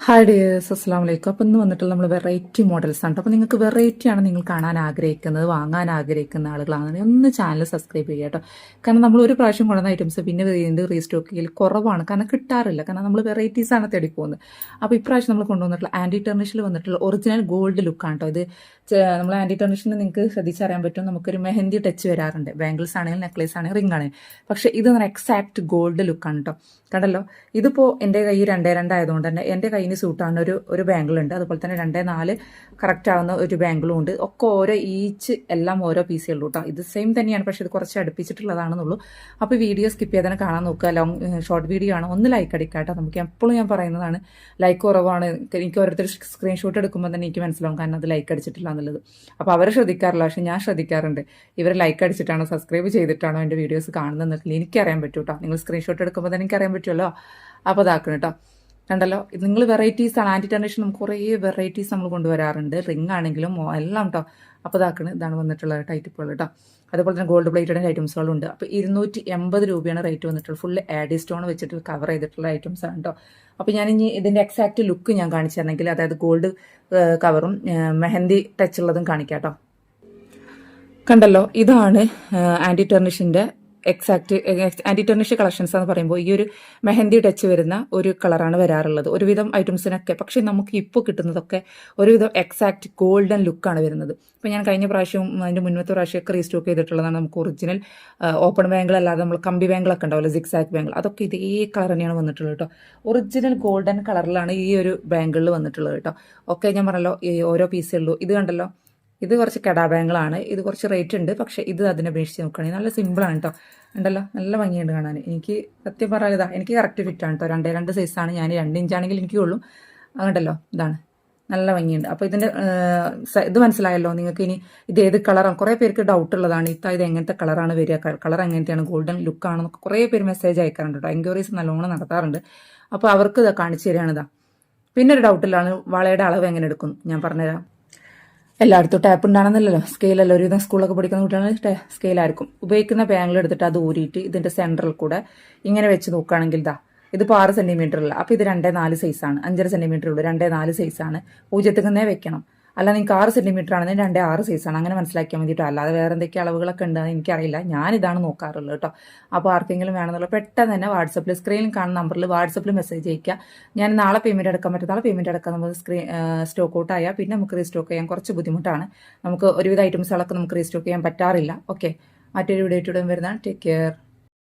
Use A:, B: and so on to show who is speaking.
A: Hi dears, അസ്സാം വലൈക്കും. അപ്പം ഇന്ന് വന്നിട്ടുള്ള നമ്മൾ വെറൈറ്റി മോഡൽസ് ആണ്. അപ്പോൾ നിങ്ങൾക്ക് വെറൈറ്റിയാണ് നിങ്ങൾ കാണാൻ ആഗ്രഹിക്കുന്നത്, വാങ്ങാൻ ആഗ്രഹിക്കുന്ന ആളുകളാണെന്നുണ്ടെങ്കിൽ ഒന്ന് ചാനൽ സബ്സ്ക്രൈബ് ചെയ്യുക കേട്ടോ. കാരണം നമ്മൾ ഒരു പ്രാവശ്യം കൊണ്ടുവന്ന ഐറ്റംസ് പിന്നെ വീണ്ടും റീസ്റ്റോക്ക് ചെയ്യൽ കുറവാണ്, കാരണം കിട്ടാറില്ല. കാരണം നമ്മൾ വെറൈറ്റീസ് ആണ് തേടി പോകുന്നത്. അപ്പോൾ ഇപ്രാവശ്യം നമ്മൾ കൊണ്ടുവന്നിട്ടുള്ള ആൻറ്റി ടെർണിഷിൽ വന്നിട്ടുള്ള ഒറിജിനൽ ഗോൾഡ് ലുക്കാണ് കേട്ടോ. ഇത് നമ്മൾ ആൻറ്റി ടെർണിഷിന് നിങ്ങൾക്ക് ശ്രദ്ധിച്ചറിയാൻ പറ്റും, നമുക്കൊരു മെഹന്തി ടച്ച് വരാറുണ്ട്. ബാംഗിൾസ് ആണെങ്കിൽ, നെക്ലേസ് ആണെങ്കിൽ, റിംഗ് ആണെങ്കിൽ. പക്ഷേ ഇത് എക്സാക്ട് ഗോൾഡ് ലുക്കാണ് കേട്ടോ. കണ്ടല്ലോ, ഇതിപ്പോൾ എൻ്റെ കൈ 2.2 ആയതുകൊണ്ട് തന്നെ എൻ്റെ കയ്യിന് സൂട്ടാവുന്ന ഒരു ബാംഗിൾ ഉണ്ട്. അതുപോലെ തന്നെ 2.4 കറക്റ്റ് ആവുന്ന ഒരു ബാംഗിളും ഉണ്ട്. ഒക്കെ ഓരോ എല്ലാം ഓരോ പീസേ ഉള്ളൂ കേട്ടോ. ഇത് സെയിം തന്നെയാണ്, പക്ഷേ ഇത് കുറച്ച് അടുപ്പിച്ചിട്ടുള്ളതാണെന്നുള്ളൂ. അപ്പോൾ വീഡിയോ സ്കിപ്പ് ചെയ്ത് തന്നെ കാണാൻ നോക്കുക. ഷോർട്ട് വീഡിയോ ആണ്, ഒന്ന് ലൈക്ക് അടിക്കുക കേട്ടോ. നമുക്ക് എപ്പോഴും ഞാൻ പറയുന്നതാണ്, ലൈക്ക് കുറവാണ്. എനിക്ക് ഓരോരുത്തർ സ്ക്രീൻഷോട്ട് എടുക്കുമ്പോൾ തന്നെ എനിക്ക് മനസ്സിലാവും, കാരണം അത് ലൈക്ക് അടിച്ചിട്ടില്ല എന്നുള്ളത്. അപ്പോൾ അവർ ശ്രദ്ധിക്കാറില്ല, പക്ഷേ ഞാൻ ശ്രദ്ധിക്കാറുണ്ട്. ഇവർ ലൈക്ക് അടിച്ചിട്ടാണോ സബ്സ്ക്രൈബ് ചെയ്തിട്ടാണോ എൻ്റെ വീഡിയോസ് കാണുന്നതെന്നൊക്കെ എനിക്കറിയാൻ പറ്റും കേട്ടോ. നിങ്ങൾ സ്ക്രീൻഷോട്ട് എടുക്കുമ്പോൾ തന്നെ എനിക്കറിയാൻ പറ്റുമല്ലോ. അപ്പോൾ അതാക്കണം കേട്ടോ. കണ്ടല്ലോ, ഇത് നിങ്ങൾ വെറൈറ്റീസാണ്. ആൻറ്റി ടെർണിഷൻ നമുക്ക് കുറേ വെറൈറ്റീസ് നമ്മൾ കൊണ്ടുവരാറുണ്ട്, റിംഗ് ആണെങ്കിലും എല്ലാം കേട്ടോ. അപ്പോൾ ഇതാണ് വന്നിട്ടുള്ള ടൈറ്റുകൾ കേട്ടോ. അതുപോലെ തന്നെ ഗോൾഡ് പ്ലേറ്റഡ് ഐറ്റംസുകളുണ്ട്. അപ്പോൾ 280 രൂപയാണ് റേറ്റ് വന്നിട്ടുള്ളത്. ഫുള്ള് ആഡി സ്റ്റോൺ വെച്ചിട്ട് കവർ ചെയ്തിട്ടുള്ള ഐറ്റംസ് ആണ് കേട്ടോ. അപ്പോൾ ഞാൻ ഇനി ഇതിൻ്റെ എക്സാക്റ്റ് ലുക്ക് ഞാൻ കാണിച്ചു തരണമെങ്കിൽ, അതായത് ഗോൾഡ് കവറും മെഹന്തി ടച്ച് ഉള്ളതും കാണിക്കാം കേട്ടോ. കണ്ടല്ലോ, ഇതാണ് ആൻറ്റി ടെർണിഷിൻ്റെ എക്സാക്ട് ആൻറ്റി ടെർണിഷ് കളക്ഷൻസ് എന്ന് പറയുമ്പോൾ ഈ ഒരു മെഹന്തി ടച്ച് വരുന്ന ഒരു കളറാണ് വരാറുള്ളത് ഒരുവിധം ഐറ്റംസിനൊക്കെ. പക്ഷേ നമുക്ക് ഇപ്പോൾ കിട്ടുന്നതൊക്കെ ഒരുവിധം എക്സാക്ട് ഗോൾഡൻ ലുക്കാണ് വരുന്നത്. ഇപ്പോൾ ഞാൻ കഴിഞ്ഞ പ്രാവശ്യവും അതിൻ്റെ മുന്നത്തെ പ്രാവശ്യമൊക്കെ റീസ്റ്റോക്ക് ചെയ്തിട്ടുള്ളതാണ്. നമുക്ക് ഒറിജിനൽ ഓപ്പൺ ബാങ്കിൾ അല്ലാതെ നമ്മൾ കമ്പി ബാങ്കിളൊക്കെ ഉണ്ടാവില്ല, സിക്സാക് ബാങ്കിൾ, അതൊക്കെ ഇതേ കളർ തന്നെയാണ് വന്നിട്ടുള്ളത് കേട്ടോ. ഒറിജിനൽ ഗോൾഡൻ കളറിലാണ് ഈ ഒരു ബാങ്കിളിൽ വന്നിട്ടുള്ളത് കേട്ടോ. ഓക്കെ, ഞാൻ പറഞ്ഞല്ലോ ഈ ഓരോ പീസേ ഉള്ളൂ. ഇത് കണ്ടല്ലോ, ഇത് കുറച്ച് കെടാ ബാങ്കിളാണ്. ഇത് കുറച്ച് റേറ്റ് ഉണ്ട്, പക്ഷേ ഇത് അതിനെ അപേക്ഷിച്ച് നോക്കുകയാണെങ്കിൽ നല്ല സിമ്പിളാണ് കേട്ടോ. ഉണ്ടല്ലോ, നല്ല ഭംഗിയുണ്ട് കാണാൻ. എനിക്ക് സത്യം പറയാതാ, എനിക്ക് കറക്റ്റ് ഫിറ്റാണ് കേട്ടോ. 2.2 സൈസാണ്. ഞാൻ 2 ഇഞ്ചാണെങ്കിൽ എനിക്ക് ഉള്ളൂ. അതുകൊണ്ടല്ലോ, ഇതാണ് നല്ല ഭംഗിയുണ്ട്. അപ്പോൾ ഇതിൻ്റെ ഇത് മനസ്സിലായല്ലോ നിങ്ങൾക്ക്. ഇനി ഇത് ഏത് കളറാണ്, കുറേ പേർക്ക് ഡൗട്ട് ഉള്ളതാണ്. ഇത് എങ്ങനത്തെ കളറാണ് വരിക, കളർ എങ്ങനത്തെയാണ്, ഗോൾഡൻ ലുക്കാണെന്നൊക്കെ കുറേ പേര് മെസ്സേജ് അയക്കാറുണ്ട് കേട്ടോ. എൻക്വയറീസ് നല്ലോണം നടത്താറുണ്ട്. അപ്പോൾ അവർക്ക് ഇതാ കാണിച്ചു തരികയാണിതാ. പിന്നെ ഒരു ഡൗട്ടിലാണ്, വളയുടെ അളവ് എങ്ങനെ എടുക്കും ഞാൻ പറഞ്ഞുതരാം. എല്ലായിടത്തും ടാപ്പ് ഉണ്ടാണെന്നല്ലോ, സ്കെയിലല്ല. ഒരുവിധം സ്കൂളൊക്കെ പഠിക്കുന്ന കുട്ടികൾ സ്കെയിലായിരിക്കും ഉപയോഗിക്കുന്ന. ബാംഗിൾ എടുത്തിട്ട് അത് ഊരിയിട്ട് ഇതിൻ്റെ സെൻറ്ററിൽ കൂടെ ഇങ്ങനെ വെച്ച് നോക്കുകയാണെങ്കിൽ ഇതിപ്പോൾ 6 സെൻറ്റിമീറ്റർ അല്ല. അപ്പോൾ ഇത് 2.4 സൈസാണ്. 5.5 സെൻറ്റിമീറ്റർ ഉള്ളൂ, 2.4 സൈസാണ്. പൂജ്യത്തിക്കുന്നേ വെക്കണം. അല്ല, നിങ്ങൾക്ക് 6 സെൻറ്റിമീറ്റർ ആണെങ്കിൽ 2.6 സൈസാണ്. അങ്ങനെ മനസ്സിലാക്കിയാൽ മതി കേട്ടോ. അല്ലാതെ വേറെ എന്തൊക്കെ അളവുകളൊക്കെ ഉണ്ടെന്ന് എനിക്കറിയില്ല. ഞാനിതാണ് നോക്കാറുള്ളത് കേട്ടോ. അപ്പോൾ ആർക്കെങ്കിലും വേണമെന്നുള്ള പെട്ടെന്ന് തന്നെ വാട്സപ്പിൽ സ്ക്രീനിൽ കാണുന്ന നമ്പറിൽ വാട്സപ്പിൽ മെസ്സേജ് അയക്കുക. ഞാൻ നാളെ പേയ്മെൻറ്റ് എടുക്കാൻ പറ്റും. നാളെ പേയ്മെൻറ്റ് എടുക്കാൻ നമ്മൾ സ്റ്റോക്ക് ഔട്ട് ആയാൽ പിന്നെ നമുക്ക് റീസ്റ്റോക്ക് ചെയ്യാൻ കുറച്ച് ബുദ്ധിമുട്ടാണ്. നമുക്ക് ഒരുവിധ ഐറ്റംസുകളൊക്കെ നമുക്ക് റീസ്റ്റോക്ക് ചെയ്യാൻ പറ്റാറില്ല. ഓക്കെ, മറ്റൊരു വീഡിയോ വരുന്നതാണ്. Take care.